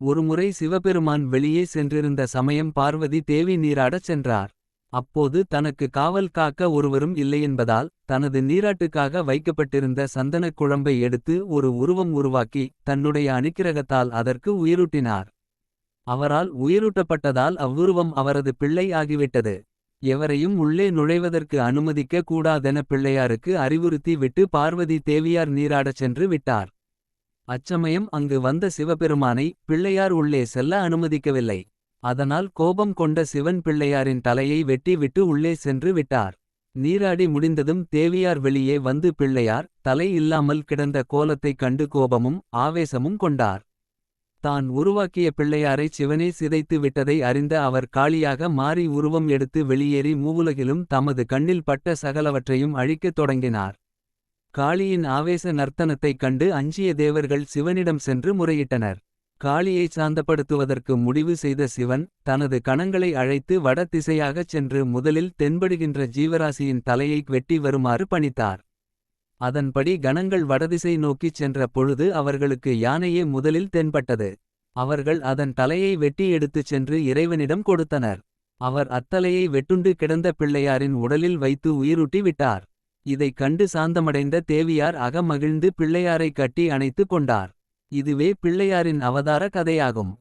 ஒருமுறை சிவபெருமான் வெளியே சென்றிருந்த சமயம் பார்வதி தேவி நீராடச் சென்றார். அப்போது தனக்கு காவல் காக்க ஒருவரும் இல்லையென்பதால் தனது நீராட்டுக்காக வைக்கப்பட்டிருந்த சந்தனக் குழம்பை எடுத்து ஒரு உருவம் உருவாக்கி தன்னுடைய அனுக்கிரகத்தால் அதற்கு உயிரூட்டினார். அவரால் உயிரூட்டப்பட்டதால் அவ்வுருவம் அவரது பிள்ளை ஆகிவிட்டது. எவரையும் உள்ளே நுழைவதற்கு அனுமதிக்க கூடாதென பிள்ளையாருக்கு அறிவுறுத்தி விட்டு பார்வதி தேவியார் நீராடச் சென்று விட்டார். அச்சமயம் அங்கு வந்த சிவபெருமானை பிள்ளையார் உள்ளே செல்ல அனுமதிக்கவில்லை. அதனால் கோபம் கொண்ட சிவன் பிள்ளையாரின் தலையை வெட்டி விட்டு உள்ளே சென்று விட்டார். நீராடி முடிந்ததும் தேவியார் வெளியே வந்து பிள்ளையார் தலை இல்லாமல் கிடந்த கோலத்தைக் கண்டு கோபமும் ஆவேசமும் கொண்டார். தான் உருவாக்கிய பிள்ளையாரை சிவனே சிதைத்து விட்டதை அறிந்த அவர் காளியாக மாறி உருவம் எடுத்து வெளியேறி மூவுலகிலும் தமது கண்ணில் பட்ட சகலவற்றையும் அழிக்கத் தொடங்கினார். காளியின் ஆவேச நர்த்தனத்தைக் கண்டு அஞ்சிய தேவர்கள் சிவனிடம் சென்று முறையிட்டனர். காளியை சாந்தப்படுத்துவதற்கு முடிவு செய்த சிவன் தனது கணங்களை அழைத்து வட திசையாகச் சென்று முதலில் தென்படுகின்ற ஜீவராசியின் தலையை வெட்டி வருமாறு பணித்தார். அதன்படி கணங்கள் வடதிசை நோக்கிச் சென்ற பொழுது அவர்களுக்கு யானையே முதலில் தென்பட்டது. அவர்கள் அதன் தலையை வெட்டி எடுத்துச் சென்று இறைவனிடம் கொடுத்தனர். அவர் அத்தலையை வெட்டுண்டு கிடந்த பிள்ளையாரின் உடலில் வைத்து உயிரூட்டி விட்டார். இதைக் கண்டு சாந்தமடைந்த தேவியார் அகமகிழ்ந்து பிள்ளையாரை கட்டி அணைத்து கொண்டார். இதுவே பிள்ளையாரின் அவதார கதையாகும்.